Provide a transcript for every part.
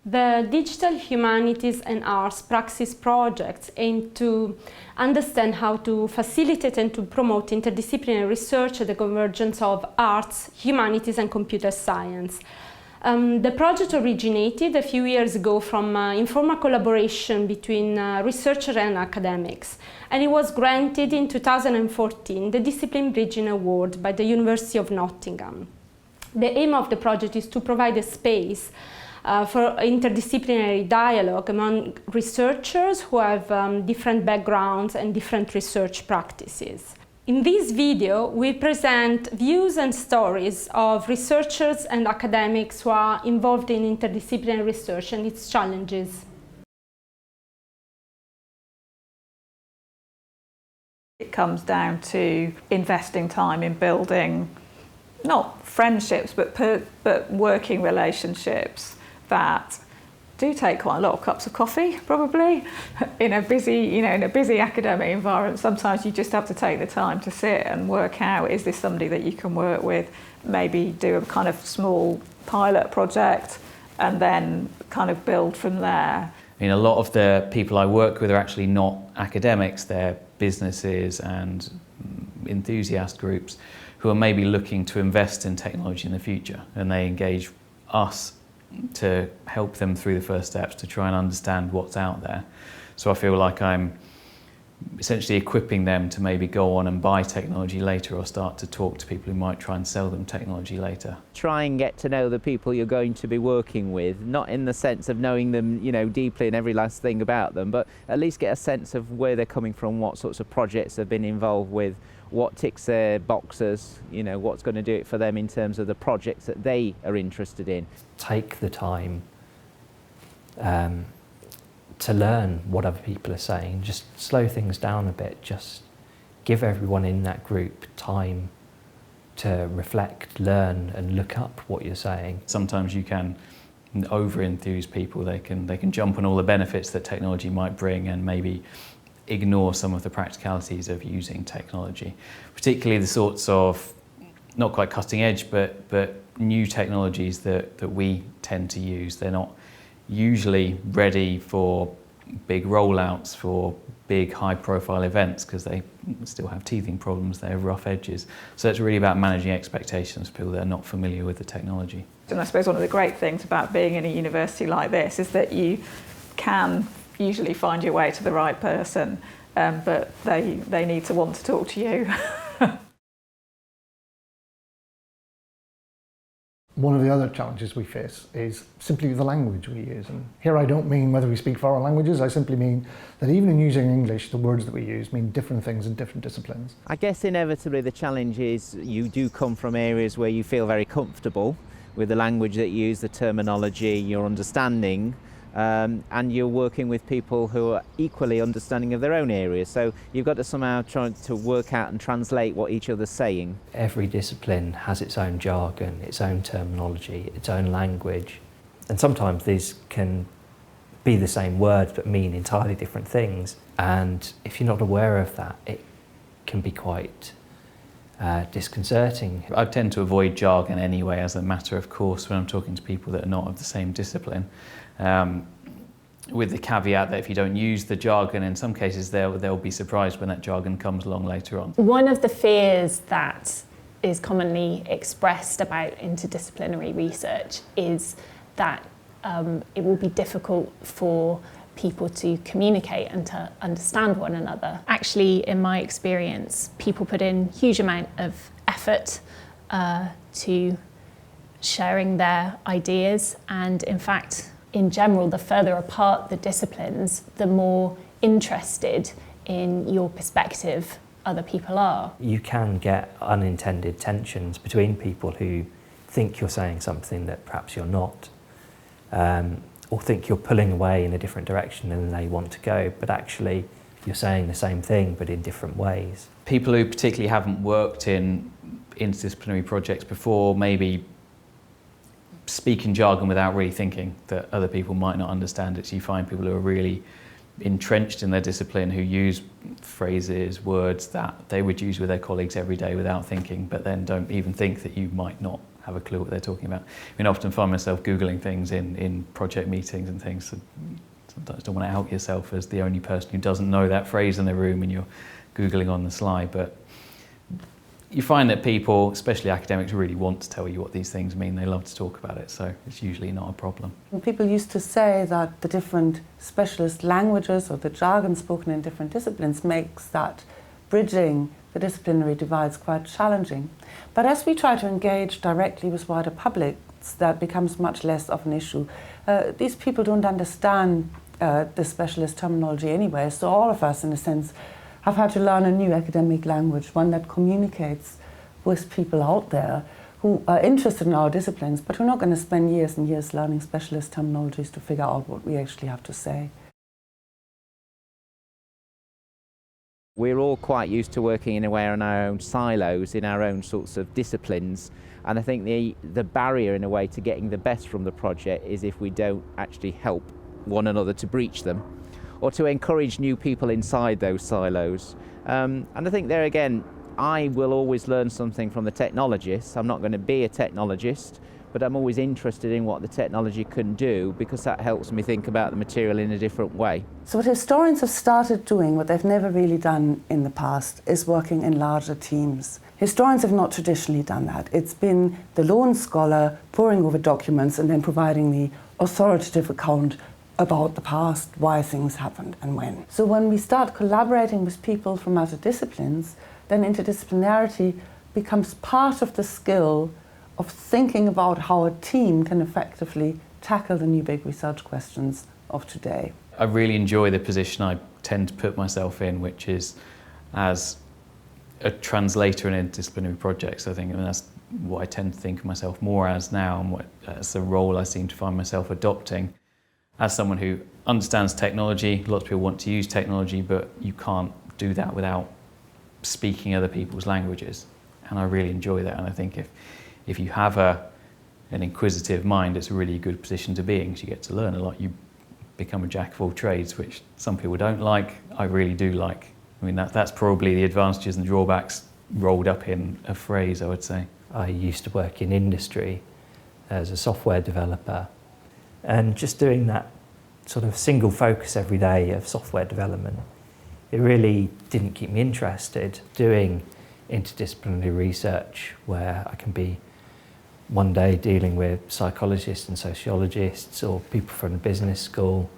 The Digital Humanities and Arts Praxis projects aim to understand how to facilitate and to promote interdisciplinary research at the convergence of arts, humanities and computer science. The project originated a few years ago from informal collaboration between researchers and academics, and it was granted in 2014 the Discipline Bridging Award by the University of Nottingham. The aim of the project is to provide a space for interdisciplinary dialogue among researchers who have different backgrounds and different research practices. In this video, we present views and stories of researchers and academics who are involved in interdisciplinary research and its challenges. It comes down to investing time in building not friendships but working relationships that do take quite a lot of cups of coffee, probably, in a busy academic environment. Sometimes you just have to take the time to sit and work out, is this somebody that you can work with? Maybe do a kind of small pilot project and then kind of build from there. I mean, a lot of the people I work with are actually not academics, they're businesses and enthusiast groups who are maybe looking to invest in technology in the future, and they engage us to help them through the first steps to try and understand what's out there. So I feel like I'm essentially equipping them to maybe go on and buy technology later or start to talk to people who might try and sell them technology later. Try and get to know the people you're going to be working with, not in the sense of knowing them, deeply and every last thing about them, but at least get a sense of where they're coming from, what sorts of projects they've been involved with, what ticks their boxes, what's going to do it for them in terms of the projects that they are interested in. Take the time to learn what other people are saying, just slow things down a bit, just give everyone in that group time to reflect, learn and look up what you're saying. Sometimes you can over-enthuse people, they can jump on all the benefits that technology might bring and maybe ignore some of the practicalities of using technology, particularly the sorts of, not quite cutting edge, but new technologies that we tend to use. They're not usually ready for big rollouts, for big high profile events, because they still have teething problems, they have rough edges. So it's really about managing expectations for people that are not familiar with the technology. And I suppose one of the great things about being in a university like this is that you can usually find your way to the right person, but they need to want to talk to you. One of the other challenges we face is simply the language we use. And here I don't mean whether we speak foreign languages, I simply mean that even in using English, the words that we use mean different things in different disciplines. I guess inevitably the challenge is you do come from areas where you feel very comfortable with the language that you use, the terminology, your understanding, and you're working with people who are equally understanding of their own areas. So you've got to somehow try to work out and translate what each other's saying. Every discipline has its own jargon, its own terminology, its own language. And sometimes these can be the same words but mean entirely different things. And if you're not aware of that, it can be quite disconcerting. I tend to avoid jargon anyway as a matter of course when I'm talking to people that are not of the same discipline. With the caveat that if you don't use the jargon, in some cases they'll be surprised when that jargon comes along later on. One of the fears that is commonly expressed about interdisciplinary research is that it will be difficult for people to communicate and to understand one another. Actually, in my experience, people put in huge amount of effort to sharing their ideas, and in fact, in general, the further apart the disciplines, the more interested in your perspective other people are. You can get unintended tensions between people who think you're saying something that perhaps you're not, or think you're pulling away in a different direction than they want to go, but actually you're saying the same thing but in different ways. People who particularly haven't worked in interdisciplinary projects before maybe speak in jargon without really thinking that other people might not understand it. So you find people who are really entrenched in their discipline who use phrases, words that they would use with their colleagues every day without thinking, but then don't even think that you might not have a clue what they're talking about. I mean, I often find myself Googling things in project meetings and things. So sometimes don't want to out yourself as the only person who doesn't know that phrase in the room and you're Googling on the slide. But you find that people, especially academics, really want to tell you what these things mean. They love to talk about it, so it's usually not a problem. People used to say that the different specialist languages or the jargon spoken in different disciplines makes that bridging the disciplinary divides quite challenging. But as we try to engage directly with wider publics, that becomes much less of an issue. These people don't understand the specialist terminology anyway, so all of us, in a sense, have had to learn a new academic language, one that communicates with people out there who are interested in our disciplines, but we're not going to spend years and years learning specialist terminologies to figure out what we actually have to say. We're all quite used to working in a way in our own silos, in our own sorts of disciplines, and I think the barrier in a way to getting the best from the project is if we don't actually help one another to breach them, or to encourage new people inside those silos. And I think there again, I will always learn something from the technologists. I'm not going to be a technologist, but I'm always interested in what the technology can do because that helps me think about the material in a different way. So what historians have started doing, what they've never really done in the past, is working in larger teams. Historians have not traditionally done that. It's been the lone scholar poring over documents and then providing the authoritative account about the past, why things happened and when. So when we start collaborating with people from other disciplines, then interdisciplinarity becomes part of the skill of thinking about how a team can effectively tackle the new big research questions of today. I really enjoy the position I tend to put myself in, which is as a translator in interdisciplinary projects. I think that's what I tend to think of myself more as now, and that's the role I seem to find myself adopting. As someone who understands technology, lots of people want to use technology, but you can't do that without speaking other people's languages. And I really enjoy that. And I think if you have an inquisitive mind, it's a really good position to be in because you get to learn a lot. You become a jack of all trades, which some people don't like. I really do like. I mean, that's probably the advantages and drawbacks rolled up in a phrase, I would say. I used to work in industry as a software developer. And just doing that sort of single focus every day of software development, it really didn't keep me interested. Doing interdisciplinary research where I can be one day dealing with psychologists and sociologists or people from the business school,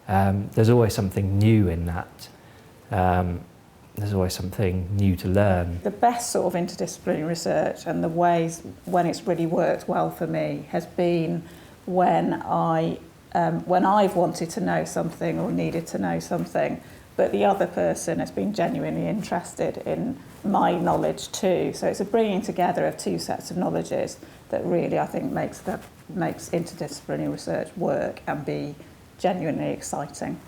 there's always something new in that. There's always something new to learn. The best sort of interdisciplinary research and the ways when it's really worked well for me has been when I've wanted to know something or needed to know something, but the other person has been genuinely interested in my knowledge too. So it's a bringing together of two sets of knowledges that really, I think, makes interdisciplinary research work and be genuinely exciting.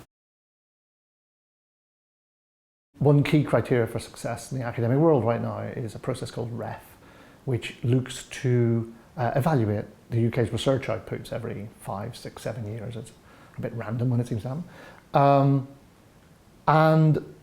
One key criteria for success in the academic world right now is a process called REF, which looks to evaluate the UK's research outputs every 5, 6, 7 years. It's a bit random when it seems to happen. And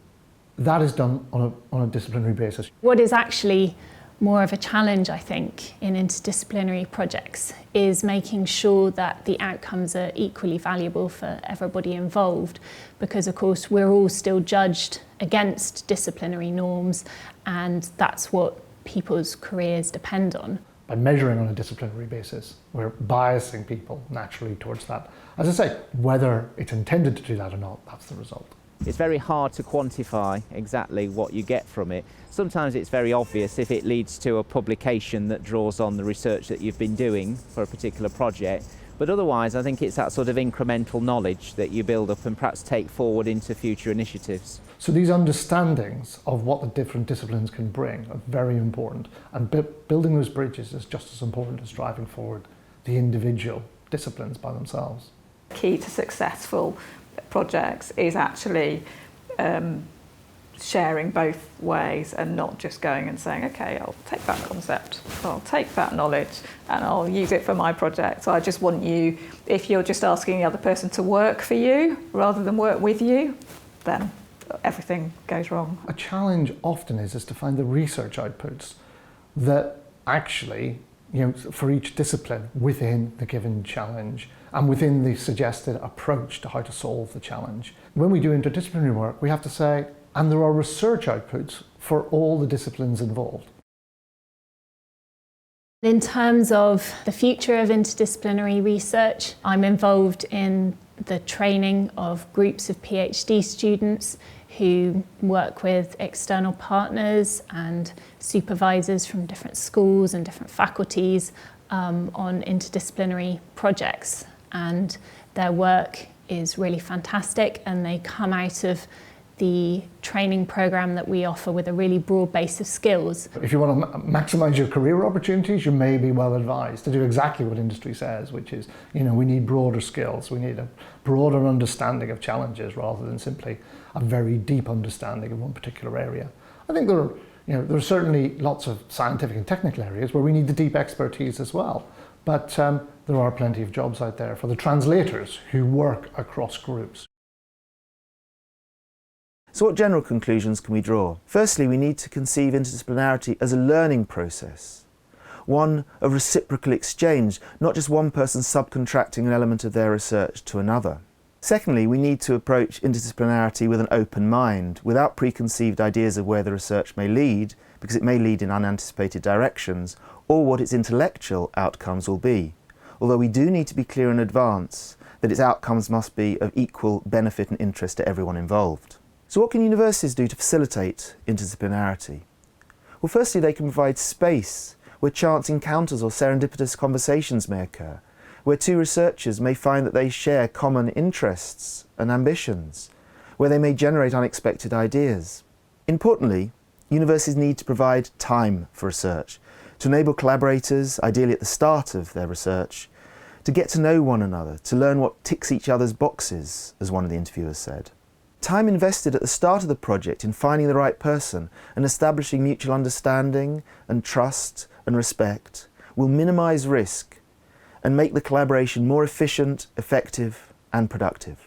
that is done on a disciplinary basis. What is actually more of a challenge, I think, in interdisciplinary projects is making sure that the outcomes are equally valuable for everybody involved, because of course we're all still judged against disciplinary norms, and that's what people's careers depend on. By measuring on a disciplinary basis, we're biasing people naturally towards that. As I say, whether it's intended to do that or not, that's the result. It's very hard to quantify exactly what you get from it. Sometimes it's very obvious if it leads to a publication that draws on the research that you've been doing for a particular project, but otherwise I think it's that sort of incremental knowledge that you build up and perhaps take forward into future initiatives. So these understandings of what the different disciplines can bring are very important, and building those bridges is just as important as driving forward the individual disciplines by themselves. Key to successful projects is actually sharing both ways and not just going and saying, okay, I'll take that concept, I'll take that knowledge and I'll use it for my project. So I just want you, if you're just asking the other person to work for you rather than work with you, then everything goes wrong. A challenge often is to find the research outputs that actually for each discipline within the given challenge and within the suggested approach to how to solve the challenge. When we do interdisciplinary work, we have to say, and there are research outputs for all the disciplines involved. In terms of the future of interdisciplinary research, I'm involved in the training of groups of PhD students who work with external partners and supervisors from different schools and different faculties on interdisciplinary projects. And their work is really fantastic, and they come out of the training program that we offer with a really broad base of skills. If you want to maximise your career opportunities, you may be well advised to do exactly what industry says, which is, we need broader skills, we need a broader understanding of challenges rather than simply a very deep understanding of one particular area. I think there are certainly lots of scientific and technical areas where we need the deep expertise as well, but there are plenty of jobs out there for the translators who work across groups. So what general conclusions can we draw? Firstly, we need to conceive interdisciplinarity as a learning process, one of reciprocal exchange, not just one person subcontracting an element of their research to another. Secondly, we need to approach interdisciplinarity with an open mind, without preconceived ideas of where the research may lead, because it may lead in unanticipated directions, or what its intellectual outcomes will be. Although we do need to be clear in advance that its outcomes must be of equal benefit and interest to everyone involved. So what can universities do to facilitate interdisciplinarity? Well, firstly, they can provide space where chance encounters or serendipitous conversations may occur, where two researchers may find that they share common interests and ambitions, where they may generate unexpected ideas. Importantly, universities need to provide time for research, to enable collaborators, ideally at the start of their research, to get to know one another, to learn what ticks each other's boxes, as one of the interviewers said. Time invested at the start of the project in finding the right person and establishing mutual understanding and trust and respect will minimise risk and make the collaboration more efficient, effective and productive.